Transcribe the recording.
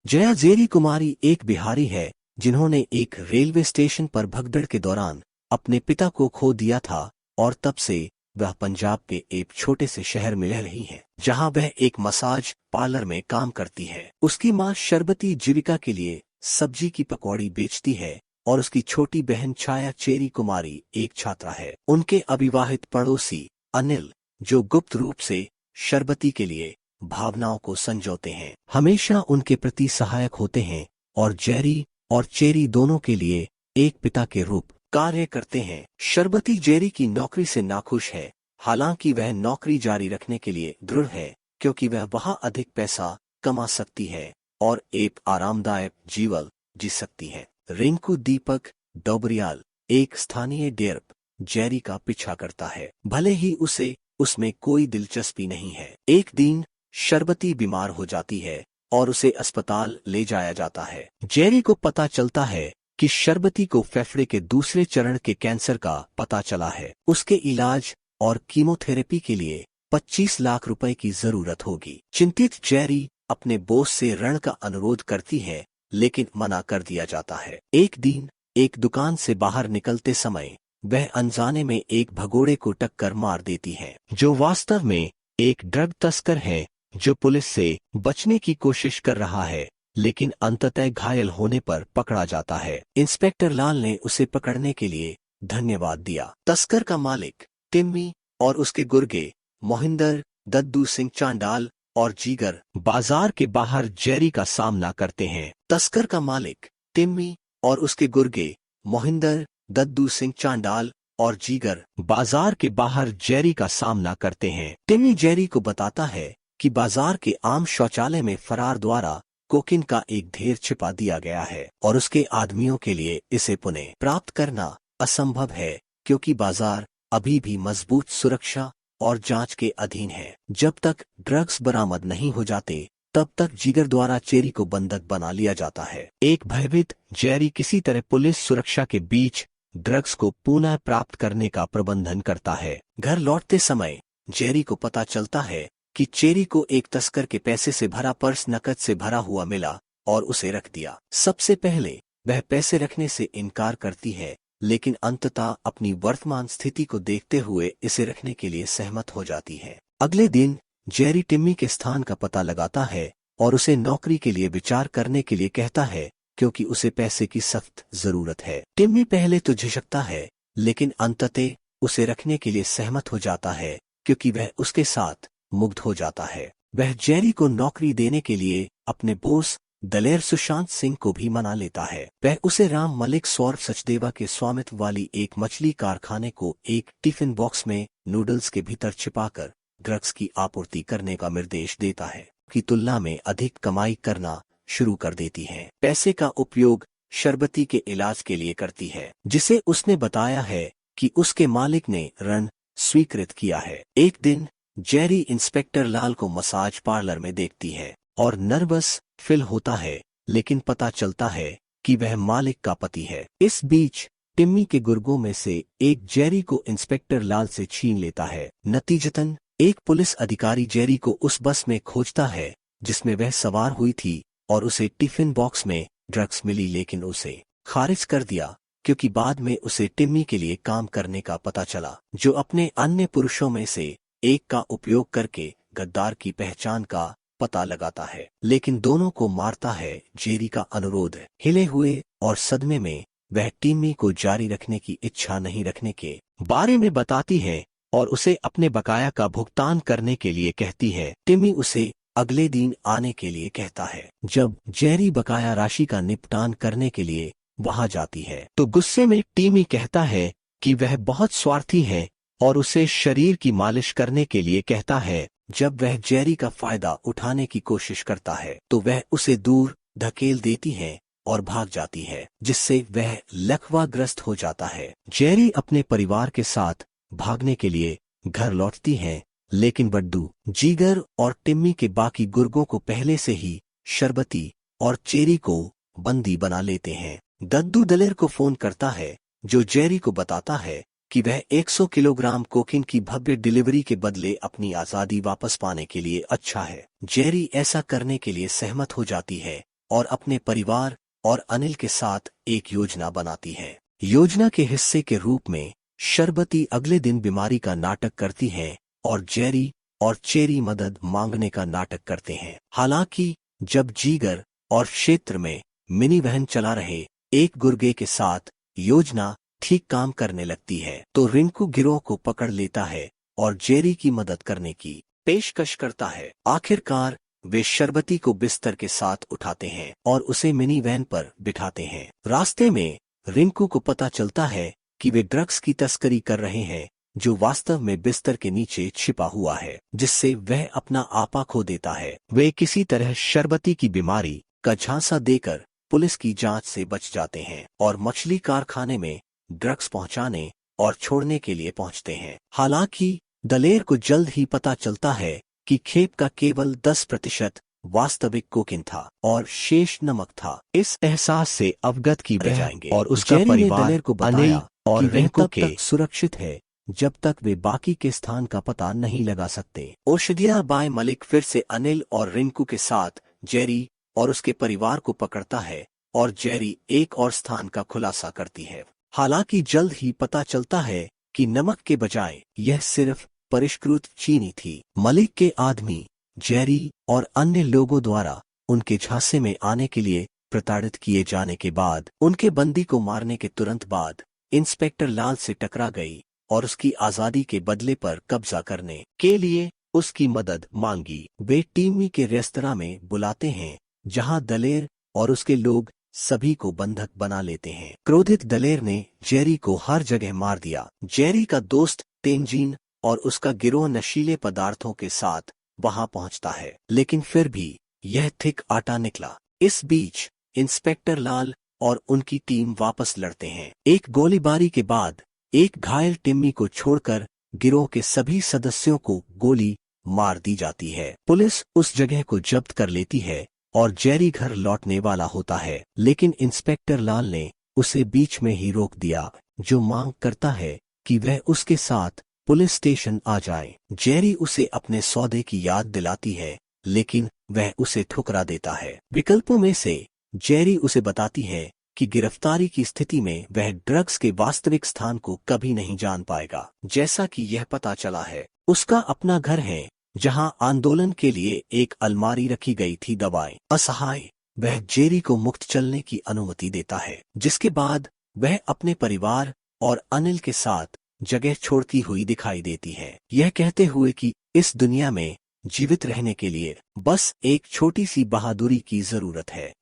Jaya Jerry कुमारी एक बिहारी है जिन्होंने एक रेलवे स्टेशन पर भगदड़ के दौरान अपने पिता को खो दिया था और तब से वह पंजाब के एक छोटे से शहर में रह रही है जहां वह एक मसाज पार्लर में काम करती है। उसकी मां शरबती जीविका के लिए सब्जी की पकौड़ी बेचती है और उसकी छोटी बहन छाया चेरी कुमारी एक छात्रा है। उनके अविवाहित पड़ोसी अनिल, जो गुप्त रूप से शरबती के लिए भावनाओं को संजोते हैं, हमेशा उनके प्रति सहायक होते हैं और जेरी और चेरी दोनों के लिए एक पिता के रूप कार्य करते हैं। शरबती जेरी की नौकरी से नाखुश है, हालांकि वह नौकरी जारी रखने के लिए दृढ़ है क्योंकि वह वहां अधिक पैसा कमा सकती है और एक आरामदायक जीवन जी सकती है। रिंकू दीपक डोबरियाल एक स्थानीय डेर्प जेरी का पीछा करता है, भले ही उसे उसमें कोई दिलचस्पी नहीं है। एक दिन शरबती बीमार हो जाती है और उसे अस्पताल ले जाया जाता है। जेरी को पता चलता है कि शरबती को फेफड़े के दूसरे चरण के कैंसर का पता चला है। उसके इलाज और कीमोथेरेपी के लिए 25 लाख रुपए की जरूरत होगी। चिंतित जेरी अपने बॉस से ऋण का अनुरोध करती है लेकिन मना कर दिया जाता है। एक दिन एक दुकान से बाहर निकलते समय वह अनजाने में एक भगोड़े को टक्कर मार देती है जो वास्तव में एक ड्रग तस्कर है जो पुलिस से बचने की कोशिश कर रहा है लेकिन अंततः घायल होने पर पकड़ा जाता है। इंस्पेक्टर लाल ने उसे पकड़ने के लिए धन्यवाद दिया। तस्कर का मालिक टिम्मी और उसके गुर्गे मोहिंदर, दद्दू सिंह चांडाल और जीगर बाजार के बाहर जेरी का सामना करते हैं। तस्कर का मालिक टिम्मी और उसके गुर्गे मोहिंदर, दद्दू सिंह चांडाल और जीगर बाजार के बाहर जेरी का सामना करते हैं। टिम्मी जेरी को बताता है कि बाजार के आम शौचालय में फरार द्वारा कोकीन का एक ढेर छिपा दिया गया है और उसके आदमियों के लिए इसे पुनः प्राप्त करना असंभव है क्योंकि बाजार अभी भी मजबूत सुरक्षा और जांच के अधीन है। जब तक ड्रग्स बरामद नहीं हो जाते तब तक जिगर द्वारा चेरी को बंधक बना लिया जाता है। एक भयभीत जेरी किसी तरह पुलिस सुरक्षा के बीच ड्रग्स को पुनः प्राप्त करने का प्रबंधन करता है। घर लौटते समय जेरी को पता चलता है कि चेरी को एक तस्कर के पैसे से भरा पर्स नकद से भरा हुआ मिला और उसे रख दिया। सबसे पहले वह पैसे रखने से इनकार करती है लेकिन अंततः अपनी वर्तमान स्थिति को देखते हुए इसे रखने के लिए सहमत हो जाती है। अगले दिन जेरी टिम्मी के स्थान का पता लगाता है और उसे नौकरी के लिए विचार करने के लिए कहता है क्योंकि उसे पैसे की सख्त जरूरत है। टिम्मी पहले तो झिझकता है लेकिन अंततः उसे रखने के लिए सहमत हो जाता है क्योंकि वह उसके साथ मुग्ध हो जाता है। वह जेरी को नौकरी देने के लिए अपने बॉस दलेर सुशांत सिंह को भी मना लेता है। वह उसे राम मलिक सौरभ सचदेवा के स्वामित्व वाली एक मछली कारखाने को एक टिफिन बॉक्स में नूडल्स के भीतर छिपाकर ड्रग्स की आपूर्ति करने का निर्देश देता है की तुलना में अधिक कमाई करना शुरू कर देती है। पैसे का उपयोग शरबती के इलाज के लिए करती है जिसे उसने बताया है कि उसके मालिक ने ऋण स्वीकृत किया है। एक दिन जेरी इंस्पेक्टर लाल को मसाज पार्लर में देखती है और नर्वस फील होता है लेकिन पता चलता है कि वह मालिक का पति है। इस बीच टिम्मी के गुर्गों में से एक जेरी को इंस्पेक्टर लाल से छीन लेता है। नतीजतन एक पुलिस अधिकारी जेरी को उस बस में खोजता है जिसमें वह सवार हुई थी और उसे टिफिन बॉक्स में ड्रग्स मिली लेकिन उसे खारिज कर दिया क्योंकि बाद में उसे टिम्मी के लिए काम करने का पता चला जो अपने अन्य पुरुषों में से एक का उपयोग करके गद्दार की पहचान का पता लगाता है लेकिन दोनों को मारता है। जेरी का अनुरोध हिले हुए और सदमे में वह टिम्मी को जारी रखने की इच्छा नहीं रखने के बारे में बताती है और उसे अपने बकाया का भुगतान करने के लिए कहती है। टिम्मी उसे अगले दिन आने के लिए कहता है। जब जेरी बकाया राशि का निपटान करने के लिए वहां जाती है तो गुस्से में टिम्मी कहता है कि वह बहुत स्वार्थी है और उसे शरीर की मालिश करने के लिए कहता है। जब वह जेरी का फायदा उठाने की कोशिश करता है तो वह उसे दूर धकेल देती है और भाग जाती है जिससे वह लकवाग्रस्त हो जाता है। जेरी अपने परिवार के साथ भागने के लिए घर लौटती है लेकिन बड्डू, जीगर और टिम्मी के बाकी गुर्गों को पहले से ही शरबती और चेरी को बंदी बना लेते हैं। दद्दू दलेर को फोन करता है जो जेरी को बताता है कि वह 100 किलोग्राम कोकीन की भव्य डिलीवरी के बदले अपनी आजादी वापस पाने के लिए अच्छा है। जेरी ऐसा करने के लिए सहमत हो जाती है और अपने परिवार और अनिल के साथ एक योजना बनाती है। योजना के हिस्से के रूप में शर्बती अगले दिन बीमारी का नाटक करती है और जेरी और चेरी मदद मांगने का नाटक करते हैं। हालांकि जब जीगर और क्षेत्र में मिनी वैन चला रहे एक गुर्गे के साथ योजना ठीक काम करने लगती है तो रिंकू गिरोह को पकड़ लेता है और जेरी की मदद करने की पेशकश करता है। आखिरकार वे शर्बती को बिस्तर के साथ उठाते हैं और उसे मिनी वैन पर बिठाते हैं। रास्ते में रिंकू को पता चलता है कि वे ड्रग्स की तस्करी कर रहे हैं जो वास्तव में बिस्तर के नीचे छिपा हुआ है, जिससे वह अपना आपा खो देता है। वे किसी तरह शर्बती की बीमारी का झांसा देकर पुलिस की जांच से बच जाते हैं और मछली कारखाने में ड्रग्स पहुंचाने और छोड़ने के लिए पहुंचते हैं। हालांकि दलेर को जल्द ही पता चलता है कि खेप का केवल 10% वास्तविक कोकीन था और शेष नमक था। इस एहसास से अवगत की बजाएंगे और उसका परिवार दलेर को बताया और वह तब तक सुरक्षित है जब तक वे बाकी के स्थान का पता नहीं लगा सकते। औषधिया बाय मलिक फिर से अनिल और रिंकू के साथ जेरी और उसके परिवार को पकड़ता है और जेरी एक और स्थान का खुलासा करती है। हालांकि जल्द ही पता चलता है कि नमक के बजाय यह सिर्फ परिष्कृत चीनी थी। मलिक के आदमी जेरी और अन्य लोगों द्वारा उनके झांसे में आने के लिए प्रताड़ित किए जाने के बाद उनके बंदी को मारने के तुरंत बाद इंस्पेक्टर लाल से टकरा गई और उसकी आजादी के बदले पर कब्जा करने के लिए उसकी मदद मांगी। वे टीमी के रेस्तरां में बुलाते हैं जहां दलेर और उसके लोग सभी को बंधक बना लेते हैं। क्रोधित दलेर ने जेरी को हर जगह मार दिया। जेरी का दोस्त तेंजीन और उसका गिरोह नशीले पदार्थों के साथ वहां पहुंचता है, लेकिन फिर भी यह थिक आटा निकला। इस बीच इंस्पेक्टर लाल और उनकी टीम वापस लड़ते हैं। एक गोलीबारी के बाद एक घायल टिम्मी को छोड़कर गिरोह के सभी सदस्यों को गोली मार दी जाती है। पुलिस उस जगह को जब्त कर लेती है और जेरी घर लौटने वाला होता है, लेकिन इंस्पेक्टर लाल ने उसे बीच में ही रोक दिया, जो मांग करता है कि वह उसके साथ पुलिस स्टेशन आ जाए। जेरी उसे अपने सौदे की याद दिलाती है, लेकिन वह उसे ठुकरा देता है। विकल्पों में से जेरी उसे बताती है कि गिरफ्तारी की स्थिति में वह ड्रग्स के वास्तविक स्थान को कभी नहीं जान पाएगा। जैसा कि यह पता चला है, उसका अपना घर है जहां आंदोलन के लिए एक अलमारी रखी गई थी दवाएं। असहाय वह जेरी को मुक्त चलने की अनुमति देता है, जिसके बाद वह अपने परिवार और अनिल के साथ जगह छोड़ती हुई दिखाई देती है, यह कहते हुए कि इस दुनिया में जीवित रहने के लिए बस एक छोटी सी बहादुरी की जरूरत है।